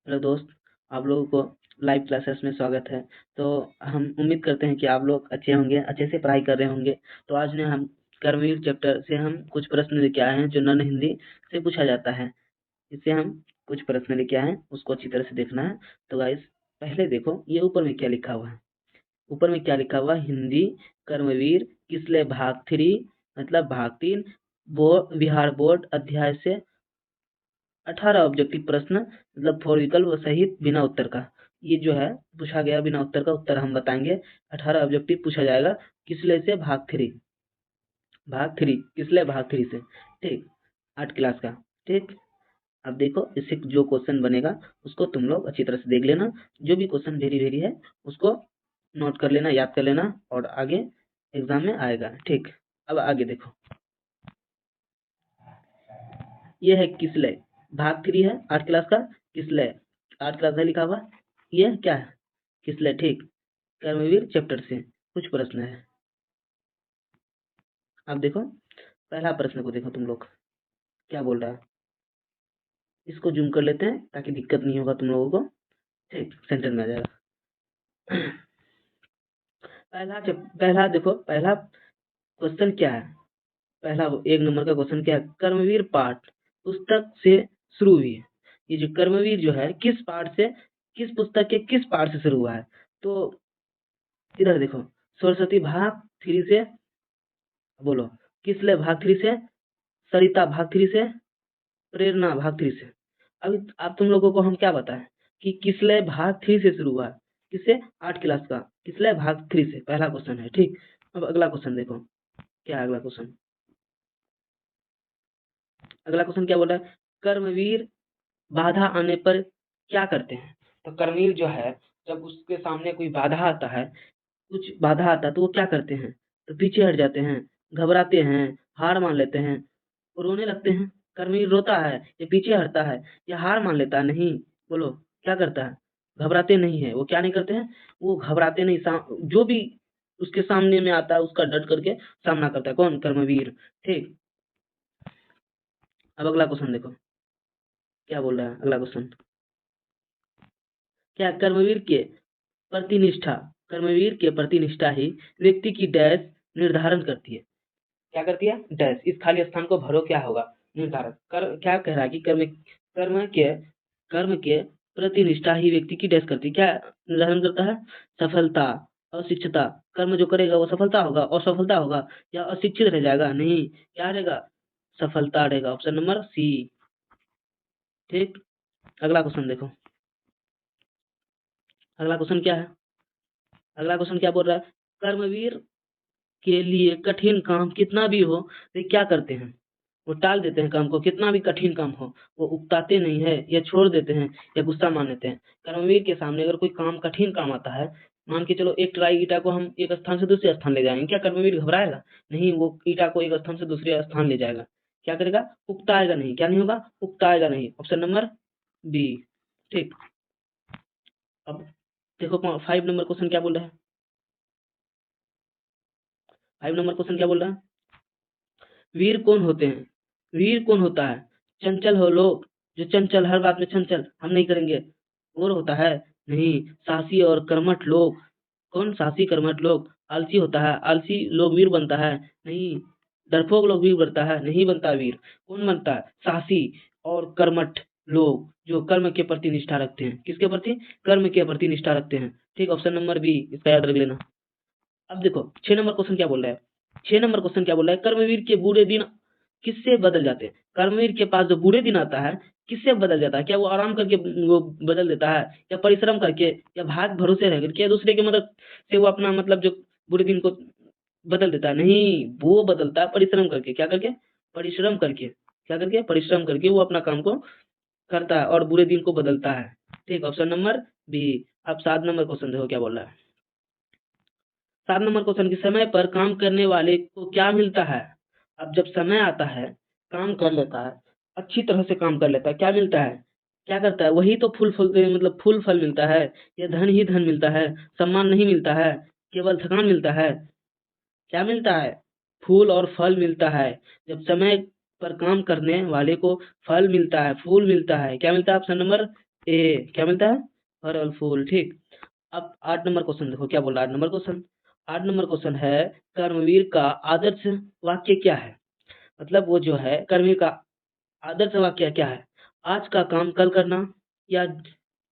Hello दोस्त, आप लोगों को लाइव क्लासेस में स्वागत है। तो हम उम्मीद करते हैं कि आप लोग अच्छे होंगे, अच्छे से पढ़ाई कर रहे होंगे। तो आज ने हम कर्मवीर चैप्टर से हम कुछ प्रश्न लेके आए हैं जो नन हिंदी से पूछा जाता है। इससे हम कुछ प्रश्न लेके आए हैं, उसको अच्छी तरह से देखना है। तो गाइस, पहले देखो ये ऊपर में क्या लिखा हुआ है। ऊपर में क्या लिखा हुआ है? हिंदी कर्मवीर किसले भाग 3 मतलब भाग 3 बिहार बोर्ड अध्याय से 18 ऑब्जेक्टिव प्रश्न मतलब 4 विकल्प सहित बिना उत्तर का। ये जो है पूछा गया बिना उत्तर का, उत्तर हम बताएंगे। 18 ऑब्जेक्टिव पूछा जाएगा किसले से? भाग 3 किसले भाग 3 से। ठीक, 8 क्लास का। ठीक, अब देखो इससे जो क्वेश्चन बनेगा उसको तुम लोग अच्छी तरह से देख लेना। जो भी क्वेश्चन वेरी वेरी है उसको नोट कर लेना, याद कर लेना, और आगे एग्जाम में आएगा। ठीक, अब आगे देखो, ये है किसले भाग 3 है 8 क्लास का। किसले 8 क्लास है लिखा हुआ, ये क्या है? किसले। ठीक, कर्मवीर चैप्टर से कुछ प्रश्न है। अब देखो पहला प्रश्न को देखो तुम लोग, क्या बोल रहा है। इसको जूम कर लेते हैं ताकि दिक्कत नहीं होगा तुम लोगों को। ठीक, सेंटर में आ जाएगा। पहला देखो, पहला क्वेश्चन क्या है। पहला 1 नंबर का क्वेश्चन क्या है? कर्मवीर पाठ पुस्तक से शुरू हुई है। ये जो कर्मवीर जो है किस पाठ से, किस पुस्तक के किस पाठ से शुरू हुआ है? तो इधर देखो, सरस्वती भाग 3 से, बोलो किसले भाग 3 से, सरिता भाग 3 से, प्रेरणा भाग 3 से। अभी आप तुम लोगों को हम क्या बताएं कि किसले भाग 3 से शुरू हुआ है। किससे? 8 क्लास का किसले भाग 3 से, पहला क्वेश्चन है। ठीक, अब अगला क्वेश्चन देखो, क्या है अगला क्वेश्चन। अगला क्वेश्चन क्या बोल रहा है? कर्मवीर बाधा आने पर क्या करते हैं? तो कर्मवीर जो है जब उसके सामने कोई बाधा आता है, कुछ बाधा आता है तो वो क्या करते हैं? तो पीछे हट जाते हैं, घबराते हैं, हार मान लेते हैं, रोने लगते हैं। कर्मवीर रोता है या पीछे हटता है या हार मान लेता है? नहीं, बोलो क्या करता है? घबराते नहीं है। वो क्या नहीं करते हैं? वो घबराते नहीं, जो भी उसके सामने में आता है उसका डट करके सामना करता है। कौन? कर्मवीर। ठीक, अब अगला क्वेश्चन देखो, क्या बोल रहा है अगला क्वेश्चन। क्या कर्मवीर के प्रतिनिष्ठा, कर्मवीर के प्रतिनिष्ठा ही व्यक्ति की डैश निर्धारण करती है। क्या करती है? डैश। इस खाली स्थान को भरो, क्या होगा? निर्धारण। क्या कह रहा है कि कर्म के कर्म के प्रतिनिष्ठा ही व्यक्ति की डैश करती है। क्या निर्धारण करता है? सफलता, अशिक्षितता। कर्म जो करेगा वो सफलता होगा, असफलता होगा, या अशिक्षित रह जाएगा? नहीं, क्या रहेगा? सफलता रहेगा। Option number C. ठीक, अगला क्वेश्चन देखो, अगला क्वेश्चन क्या है। अगला क्वेश्चन क्या बोल रहा है? कर्मवीर के लिए कठिन काम कितना भी हो वे क्या करते हैं? वो टाल देते हैं काम को। कितना भी कठिन काम हो वो उकताते नहीं है, या छोड़ देते हैं, या गुस्सा मान लेते हैं। कर्मवीर के सामने अगर कोई काम कठिन काम आता है, मान के चलो एक ट्राई ईटा को हम एक स्थान से दूसरे स्थान ले जाएंगे, क्या कर्मवीर घबराएगा? नहीं, वो ईटा को एक स्थान से दूसरे स्थान ले जाएगा। क्या करेगा? उकताएगा नहीं। क्या नहीं होगा? उकताएगा नहीं। Option number B. ठीक, अब देखो 5 नंबर क्वेश्चन क्या बोल रहा है। 5 नंबर क्वेश्चन क्या बोल रहा है? वीर कौन होते हैं? वीर कौन होता है? चंचल हो लोग, जो चंचल, हर बात में चंचल, हम नहीं करेंगे, और होता है? नहीं। साहसी और कर्मठ लोग। कौन? साहसी कर्मठ लोग। आलसी होता है, आलसी लोग वीर बनता है? नहीं। डरपोक लोग वीर बनता है? नहीं बनता वीर। कौन बनता है? साहसी और कर्मठ लोग जो कर्म के प्रति निष्ठा रखते हैं। किसके प्रति? कर्म के प्रति निष्ठा रखते हैं। ठीक, ऑप्शन नंबर बी, इसका याद रख लेना। अब देखो 6 नंबर क्वेश्चन क्या बोल रहा है। 6 नंबर क्वेश्चन क्या बोल रहा है? कर्मवीर के बुरे दिन किससे बदल जाते हैं? कर्मवीर के पास जो बुरे दिन आता है किससे बदल जाता है? क्या वो आराम करके वो बदल देता है, या परिश्रम करके, या भाग भरोसे रह करके, या दूसरे की मदद से वो अपना मतलब जो बुरे दिन को बदल देता है? नहीं, वो बदलता है परिश्रम करके। क्या करके? परिश्रम करके। क्या करके? परिश्रम करके वो अपना काम को करता है और बुरे दिन को बदलता है। ठीक, ऑप्शन नंबर बी। अब 7 नंबर क्वेश्चन देखो क्या बोल रहा है। 7 नंबर क्वेश्चन की, समय पर काम करने वाले को क्या मिलता है? अब जब समय आता है, काम कर लेता है, अच्छी तरह से काम कर लेता है, क्या मिलता है? क्या करता है? वही तो मतलब फूल फल मिलता है, या धन ही धन मिलता है? सम्मान नहीं मिलता है, केवल थकान मिलता है। क्या मिलता है? फूल और फल मिलता है। जब समय पर काम करने वाले को फल मिलता है, फूल मिलता है। क्या मिलता है? ऑप्शन नंबर ए क्या मिलता है? फल फूल। ठीक। अब 8 नंबर क्वेश्चन देखो क्या बोल रहा है। 8 नंबर क्वेश्चन, 8 नंबर क्वेश्चन है कर्मवीर का आदर्श वाक्य क्या है? मतलब वो जो है कर्मवीर का आदर्श वाक्य क्या है? आज का काम कल करना, या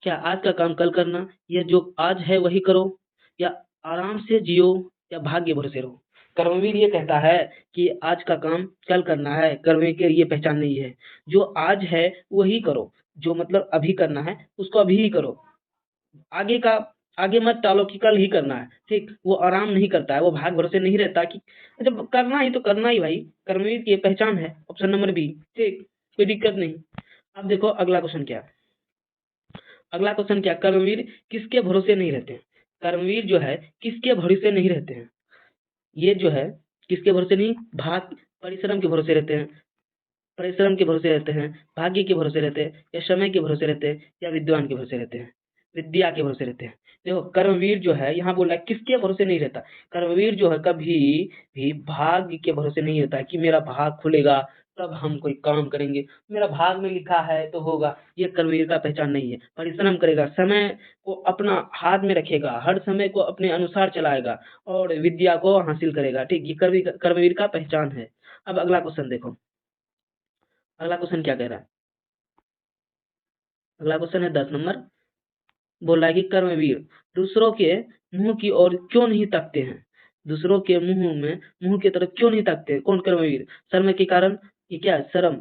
क्या आज का काम कल करना, या जो आज है वही करो, या आराम से जियो, या भाग्य भरोसे रहो। कर्मवीर ये कहता है कि आज का काम कल करना है। कर्मवीर की ये पहचान नहीं है। जो आज है वही करो, जो मतलब अभी करना है उसको अभी ही करो। आगे का आगे मत टालो कि कल ही करना है। ठीक। वो आराम नहीं करता है, वो भाग भरोसे नहीं रहता कि जब करना ही तो करना ही भाई। कर्मवीर की ये पहचान है। Option number B. ठीक। कोई दिक्कत नहीं। अब देखो अगला क्वेश्चन क्या है। अगला क्वेश्चन क्या, कर्मवीर किसके भरोसे नहीं रहते हैं? कर्मवीर जो है किसके भरोसे नहीं रहते हैं? ये जो है किसके भरोसे नहीं, भाग परिश्रम के भरोसे रहते हैं, परिश्रम के भरोसे रहते हैं, भाग्य के भरोसे रहते हैं, या समय के भरोसे रहते हैं, या विद्वान के भरोसे रहते हैं, विद्या के भरोसे रहते हैं। देखो कर्मवीर जो है यहाँ बोला है किसके भरोसे नहीं रहता। कर्मवीर जो है कभी भी भाग्य के भरोसे नहीं रहता है कि मेरा भाग खुलेगा तब हम कोई काम करेंगे, मेरा भाग में लिखा है तो होगा। ये कर्मवीर का पहचान नहीं है। परिश्रम करेगा, समय को अपना हाथ में रखेगा, हर समय को अपने अनुसार चलाएगा और विद्या को हासिल करेगा। ठीक। ये कर्मवीर का पहचान है। अब अगला क्वेश्चन देखो। अगला क्वेश्चन क्या कह रहा है? अगला क्वेश्चन है 10 नंबर। बोल रहा है कि कर्मवीर दूसरों के मुंह की ओर क्यों नहीं ताकते हैं? दूसरों के मुंह की तरफ क्यों नहीं ताकते हैं? कौन कर्मवीर? शर्म के कारण? ये क्या है? शर्म,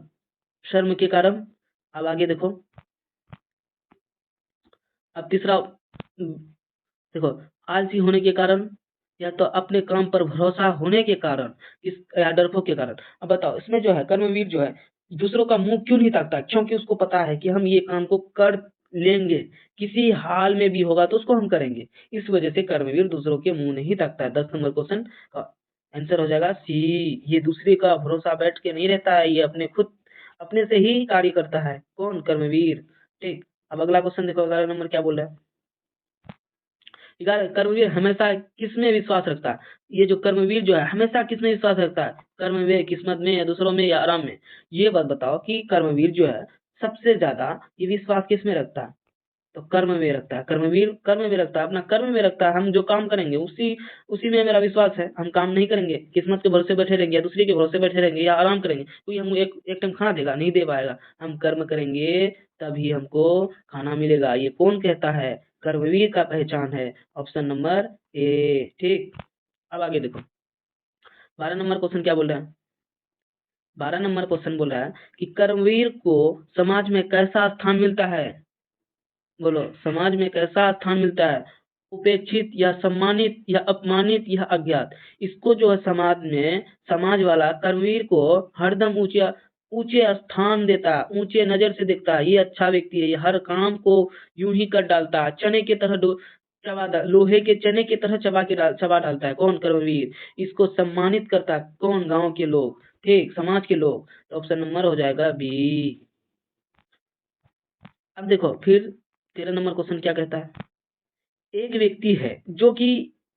शर्म के कारण। अब आगे देखो। अब तीसरा देखो, आलसी होने के कारण, या तो अपने काम पर भरोसा होने के कारण, इस या डरपोक के कारण। अब बताओ इसमें जो है कर्मवीर जो है दूसरों का मुंह क्यों नहीं ताकता? क्योंकि उसको पता है कि हम ये काम को कर लेंगे, किसी हाल में भी होगा तो उसको हम करेंगे। इस वजह से कर्मवीर दूसरों के मुंह नहीं ताकता है। 10 नंबर क्वेश्चन का आंसर हो जाएगा सी। ये दूसरे का भरोसा बैठ के नहीं रहता है, ये अपने खुद अपने से ही कार्य करता है। कौन? कर्मवीर। ठीक। अब अगला क्वेश्चन देखो। 11 नंबर क्या बोल रहा है? कर्मवीर हमेशा किसमें विश्वास रखता है? ये जो कर्मवीर जो है हमेशा किसमें विश्वास रखता है? कर्म में, किस्मत में, या दूसरों में, या आराम में? ये बात बताओ कि कर्मवीर जो है सबसे ज्यादा ये विश्वास किसमें रखता है? तो कर्म में रखता है। कर्मवीर कर्म में रखता है, अपना कर्म में रखता है। हम जो काम करेंगे उसी उसी में मेरा विश्वास है। हम काम नहीं करेंगे, किस्मत के भरोसे बैठे रहेंगे, या दूसरे के भरोसे बैठे रहेंगे, या आराम करेंगे, कोई हम एक एक टाइम खाना देगा? नहीं दे पाएगा। हम कर्म करेंगे तभी हमको खाना मिलेगा। ये कौन कहता है? कर्मवीर का पहचान है। Option number A. ठीक। अब आगे देखो। 12 नंबर क्वेश्चन क्या बोल रहा है? 12 नंबर क्वेश्चन बोल रहा है कि कर्मवीर को समाज में कैसा स्थान मिलता है? बोलो, समाज में कैसा स्थान मिलता है? उपेक्षित, या सम्मानित, या अपमानित, या अज्ञात? इसको जो है समाज में, समाज वाला कर्मवीर को हरदम ऊंचे ऊंचे स्थान देता है, ऊंचे नजर से देखता है। ये अच्छा व्यक्ति है, ये हर काम को यूं ही कर डालता है, चने की तरह लोहे के चने की तरह चबा डालता है। कौन? कर्मवीर। इसको सम्मानित करता है कौन? गांव के लोग। ठीक। समाज के लोग। तो ऑप्शन नंबर हो जाएगा बी। अब देखो फिर 13 नंबर क्वेश्चन क्या कहता है? एक व्यक्ति है जो कि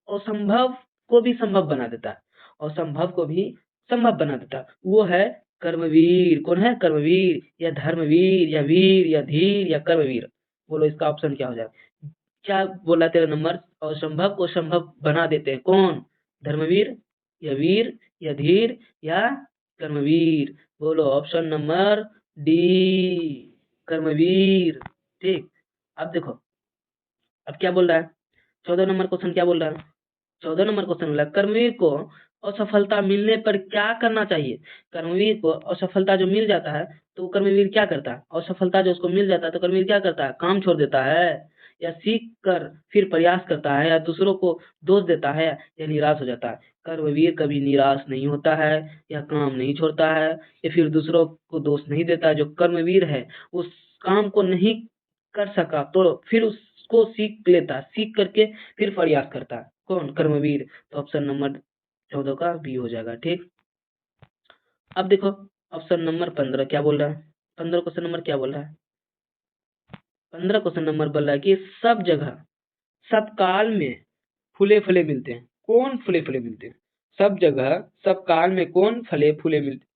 असंभव को भी संभव बना देता है, असंभव को भी संभव बना देता है। वो है कर्मवीर। कौन है? कर्मवीर, या धर्मवीर, या वीर, या धीर, या कर्मवीर? बोलो इसका ऑप्शन क्या हो जाएगा? क्या बोला 13 नंबर? असंभव को संभव बना देते हैं। कौन? धर्मवीर, या वीर, या धीर, या कर्मवीर? बोलो ऑप्शन नंबर डी, कर्मवीर। ठीक। अब देखो अब क्या बोल रहा है? 14 नंबर क्वेश्चन क्या बोल रहा है? 14 नंबर क्वेश्चन बोला कर्मवीर को असफलता मिलने पर क्या करना चाहिए? कर्मवीर को असफलता जो मिल जाता है तो कर्मवीर क्या करता है? असफलता जो उसको मिल जाता है तो कर्मवीर क्या करता है? काम छोड़ देता है, या सीख कर फिर प्रयास करता है, या दूसरों को दोष देता है, या निराश हो जाता है? कर्मवीर कभी निराश नहीं होता है, या काम नहीं छोड़ता है, या फिर दूसरों को दोष नहीं देता है। जो कर्मवीर है उस काम को नहीं कर सका तो फिर उसको सीख लेता है, सीख करके फिर प्रयास करता है। कौन? कर्मवीर। तो ऑप्शन नंबर 14 का बी हो जाएगा। ठीक। अब देखो ऑप्शन नंबर 15 क्या बोल रहा है? 15 क्वेश्चन नंबर क्या बोल रहा है? 15 क्वेश्चन नंबर बोल रहा है कि सब जगह सब काल में फूले फले मिलते हैं। कौन फूले फले मिलते हैं? सब जगह सब काल में कौन फले फूले मिलते हैं?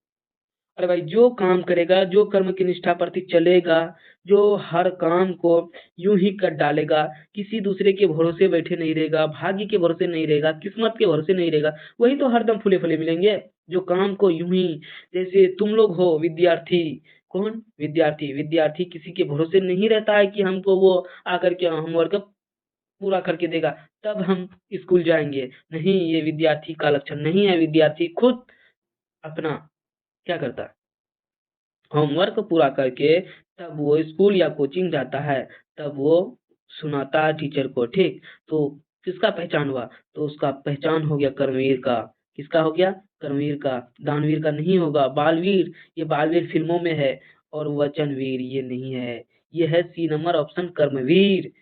अरे भाई, जो काम करेगा, जो कर्म की निष्ठा प्रति चलेगा, जो हर काम को यूं ही कर डालेगा, किसी दूसरे के भरोसे बैठे नहीं रहेगा, भाग्य के भरोसे नहीं रहेगा, किस्मत के भरोसे नहीं रहेगा, वही तो हरदम फूले फले मिलेंगे। जो काम को यूं ही, जैसे तुम लोग हो विद्यार्थी, कौन विद्यार्थी, विद्यार्थी किसी के भरोसे नहीं रहता है कि हमको वो आकर के होमवर्क पूरा करके देगा तब हम स्कूल जाएंगे। नहीं, ये विद्यार्थी का लक्षण नहीं है। विद्यार्थी खुद अपना क्या करता है, होमवर्क पूरा करके तब वो स्कूल या कोचिंग जाता है, तब वो सुनाता है टीचर को। ठीक, तो किसका पहचान हुआ, तो उसका पहचान हो गया कर्मवीर का। किसका हो गया, कर्मवीर का, दानवीर का नहीं होगा। बालवीर, ये बालवीर फिल्मों में है, और वचनवीर ये नहीं है। ये है सी नंबर ऑप्शन, कर्मवीर।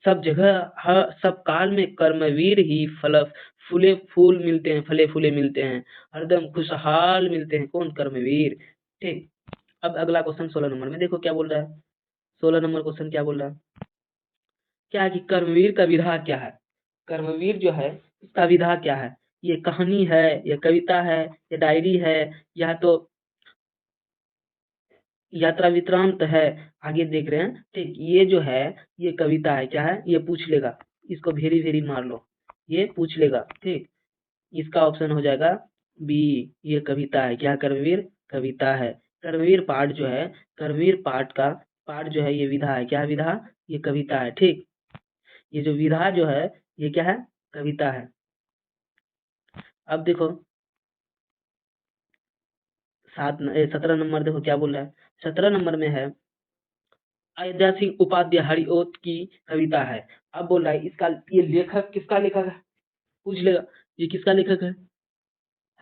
सब जगह, हर सब काल में कर्मवीर ही फल फूले फूल मिलते हैं, फले फूले मिलते हैं, हरदम खुशहाल मिलते हैं। कौन, कर्मवीर। ठीक, अब अगला क्वेश्चन 16 नंबर में देखो क्या बोल रहा है। 16 नंबर क्वेश्चन क्या बोल रहा है, क्या है कि कर्मवीर का विधा क्या है। कर्मवीर जो है उसका विधा क्या है, ये कहानी है, ये कविता है, ये डायरी है, या तो यात्रा वृत्तांत है। आगे देख रहे हैं। ठीक, ये जो है ये कविता है। क्या है, ये पूछ लेगा, इसको भेरी भेरी मार लो, ये पूछ लेगा। ठीक, इसका ऑप्शन हो जाएगा बी, ये कविता है। क्या, कर्मवीर कविता है। कर्मवीर पाठ जो है, कर्मवीर पाठ का पाठ जो है ये विधा है। क्या विधा, ये कविता है। ठीक, ये जो विधा जो है ये क्या है, कविता है। अब देखो 17 नंबर देखो क्या बोल रहा है। 17 नंबर में है अयोध्या सिंह उपाध्याय हरिओत की कविता है। अब बोल रहा है इसका ये लेखक किसका लेखक है, पूछ लेगा, ये किसका लेखक है,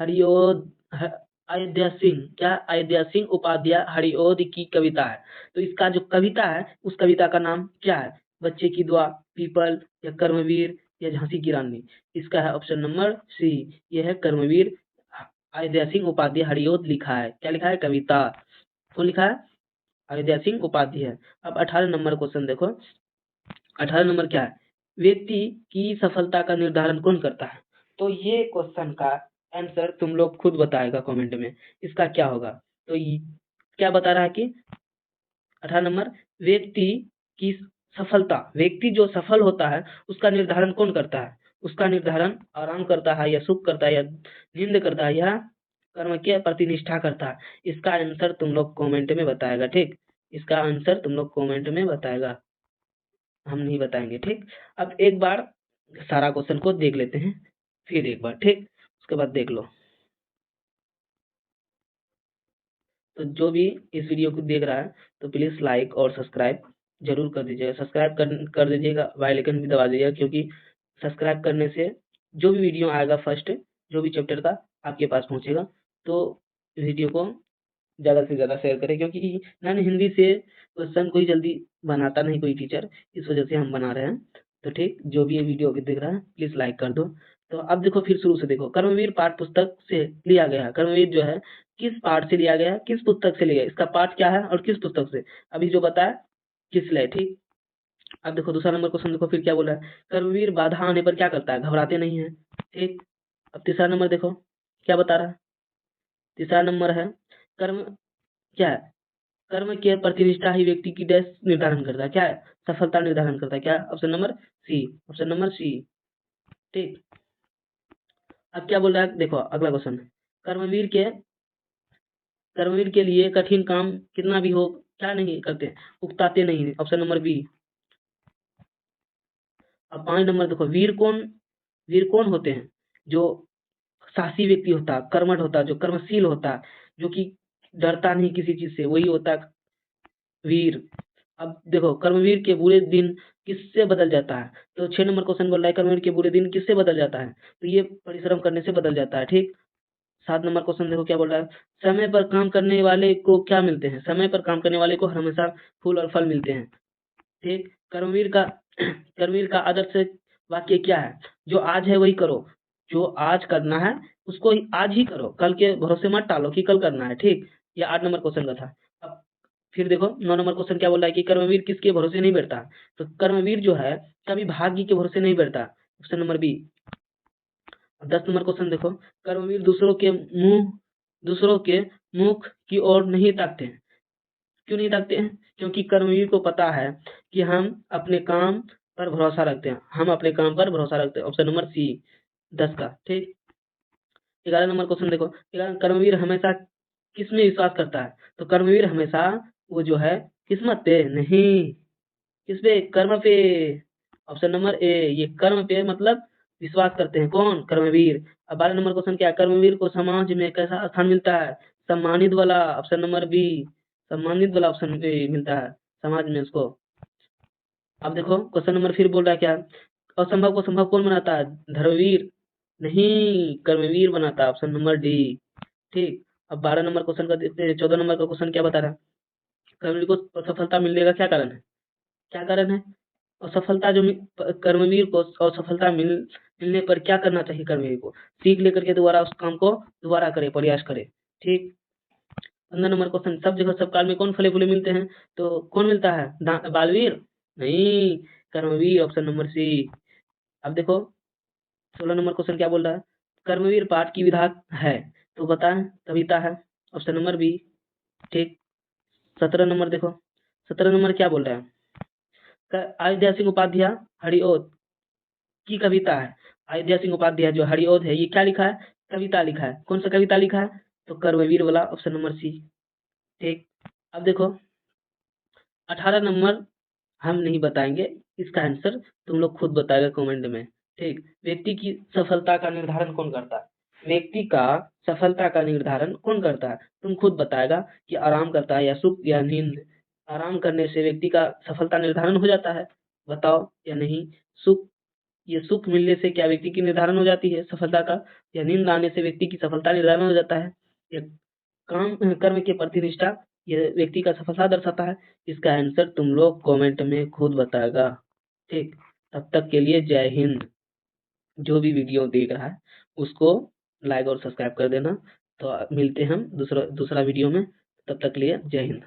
हरिओद ह- अयोध्या सिंह। क्या, अयोध्या सिंह उपाध्याय हरिओद की कविता है। तो इसका जो कविता है उस कविता का नाम क्या है, बच्चे की दुआ, पीपल, या कर्मवीर, या झांसी की रानी। इसका है ऑप्शन नंबर सी, ये है कर्मवीर। अयोध्या सिंह उपाध्याय हरिओद लिखा है। क्या लिखा है, कविता। कौन लिखा है, अयोध्या सिंह उपाध्याय। अब 18 नंबर क्वेश्चन देखो। 18 नंबर क्या है, व्यक्ति की सफलता का निर्धारण कौन करता है। तो ये क्वेश्चन का आंसर तुम लोग खुद बताएगा कमेंट में, इसका क्या होगा। तो क्या बता रहा है कि 18 नंबर, व्यक्ति की सफलता, व्यक्ति जो सफल होता है उसका निर्धारण कौन करता है। उसका निर्धारण आराम करता है, या सुख करता है, या नींद करता है, या कर्म के प्रति निष्ठा करता है। इसका आंसर तुम लोग कमेंट में बताएगा। ठीक, इसका आंसर तुम लोग कमेंट में बताएगा, हम नहीं बताएंगे। ठीक, अब एक बार सारा क्वेश्चन को देख लेते हैं, फिर एक बार। ठीक, उसके बाद देख लो। तो जो भी इस वीडियो को देख रहा है तो प्लीज लाइक और सब्सक्राइब जरूर कर दीजिएगा। सब्सक्राइब कर दीजिएगा, बेल आइकन भी दबा दीजिएगा, क्योंकि सब्सक्राइब करने से जो भी वीडियो आएगा फर्स्ट, जो भी चैप्टर का आपके पास पहुंचेगा। तो वीडियो को ज़्यादा से ज़्यादा शेयर करें, क्योंकि नॉन हिंदी से क्वेश्चन कोई जल्दी बनाता नहीं कोई टीचर, इस वजह से हम बना रहे हैं। तो ठीक, जो भी ये वीडियो देख रहा है प्लीज़ लाइक कर दो। तो अब देखो फिर शुरू से देखो, कर्मवीर पाठ पुस्तक से लिया गया है। कर्मवीर जो है किस पाठ से लिया गया है, किस पुस्तक से लिया गया है, इसका पाठ क्या है और किस पुस्तक से, अभी जो बताया किस लिए। ठीक, अब देखो दूसरा नंबर क्वेश्चन देखो फिर क्या बोला है, कर्मवीर बाधा आने पर क्या करता है, घबराते नहीं है। ठीक, अब तीसरा नंबर देखो क्या बता रहा है। तीसरा नंबर है कर्म, क्या है, कर्म के प्रतिनिष्ठा ही व्यक्ति की डैश निर्धारण करता है। क्या है, सफलता निर्धारण करता है। क्या, option number C, option number C. ठीक, अब क्या बोल रहा है देखो अगला क्वेश्चन, कर्मवीर के कर्मवीर के लिए कठिन काम कितना भी हो क्या नहीं करते, उकताते नहीं। Option number B. अब 5 नंबर देखो, वीर कौन होते हैं, जो साहसी व्यक्ति होता है, कर्मठ होता है, जो कर्मशील होता है, जो कि डरता नहीं किसी चीज से, वही होता है वीर। अब देखो कर्मवीर के बुरे दिन किससे बदल जाता है। तो 6 नंबर क्वेश्चन बोल रहा है कर्मवीर के बुरे दिन किससे बदल जाता है, तो ये परिश्रम करने से बदल जाता है। ठीक, 7 नंबर क्वेश्चन देखो क्या बोल रहा है, समय पर काम करने वाले को क्या मिलते हैं, समय पर काम करने वाले को हमेशा फूल और फल मिलते हैं। ठीक, कर्मवीर का कर्मवीर का आदर्श वाक्य क्या है, जो आज है वही करो, जो आज करना है उसको आज ही करो, कल के भरोसे मत टालो कि कल करना है। ठीक, ये 8 नंबर क्वेश्चन का था। अब फिर देखो 9 नंबर क्वेश्चन क्या बोल रहा है कि कर्मवीर किसके भरोसे नहीं बैठता, तो कर्मवीर जो है कभी भाग्य के भरोसे नहीं बैठता। Option number B. 10 नंबर क्वेश्चन देखो, कर्मवीर दूसरों के मुख की ओर नहीं ताकते हैं। क्यों नहीं ताकते हैं? क्योंकि कर्मवीर को पता है कि हम अपने काम पर भरोसा रखते हैं। हम अपने काम पर भरोसा रखते हैं। ऑप्शन नंबर सी 10 का। ठीक। 11 नंबर क्वेश्चन देखो। 11 कर्मवीर हमेशा किस में विश्वास करता है? तो कर्मवीर हमेशा वो जो है किस्मत पे नहीं, किस पे? कर्म पे। ऑप्शन नंबर ए, ये कर्म पे मतलब विश्वास करते हैं। कौन? कर्मवीर। अब 12 नंबर क्वेश्चन क्या है? कर्मवीर को समाज में कैसा स्थान मिलता है? सम्मानित वाला। ऑप्शन नंबर बी, सम्मानित वाला ऑप्शन बी मिलता है समाज में उसको। अब देखो क्वेश्चन नंबर फिर बोल रहा है क्या? असंभव को संभव कौन बनाता है? धर्मवीर नहीं, कर्मवीर बनाता है। Option number D. ठीक। अब 12 नंबर क्वेश्चन का देखते हैं। 14 नंबर का क्वेश्चन क्या बता रहा है? कर्मवीर को सफलता मिलने का क्या कारण है? क्या कारण है? असफलता जो कर्मवीर को असफलता मिलने पर क्या करना चाहिए? कर्मवीर को सीख लेकर के दोबारा उस काम को दोबारा करे, प्रयास करे। ठीक। 15 नंबर क्वेश्चन, सब जगह सब काल में कौन फले फूले मिलते हैं? तो कौन मिलता है? बालवीर नहीं, कर्मवीर। ऑप्शन नंबर सी। अब देखो 16 नंबर क्वेश्चन क्या बोल रहा है? कर्मवीर पाठ की विधा है, तो बताएं कविता है। Option number B. ठीक। 17 नंबर देखो। 17 नंबर क्या बोल रहा है? अयोध्या सिंह उपाध्याय हरिओद की कविता है। अयोध्या सिंह उपाध्याय जो हरिओद है, ये क्या लिखा है? कविता लिखा है। कौन सा कविता लिखा है? तो कर्मवीर वाला। Option number C. ठीक। अब देखो 18 नंबर हम नहीं बताएंगे, इसका आंसर तुम लोग खुद बताएगा कमेंट में। ठीक। व्यक्ति की सफलता का निर्धारण कौन करता है? व्यक्ति का सफलता का निर्धारण कौन करता है? तुम खुद बताएगा कि आराम करता है या सुख या नींद। आराम करने से व्यक्ति का सफलता निर्धारण हो जाता है, बताओ या नहीं? सुख, ये सुख मिलने से क्या व्यक्ति की निर्धारण हो जाती है सफलता का? या नींद आने से व्यक्ति की सफलता निर्धारण हो जाता है? या काम कर्म के प्रति निष्ठा ये व्यक्ति का सफलता दर्शाता है? इसका आंसर तुम लोग कमेंट में खुद बताएगा। ठीक। तब तक के लिए जय हिंद। जो भी वीडियो देख रहा है उसको लाइक और सब्सक्राइब कर देना। तो मिलते हैं हम दूसरा वीडियो में। तब तक के लिए जय हिंद।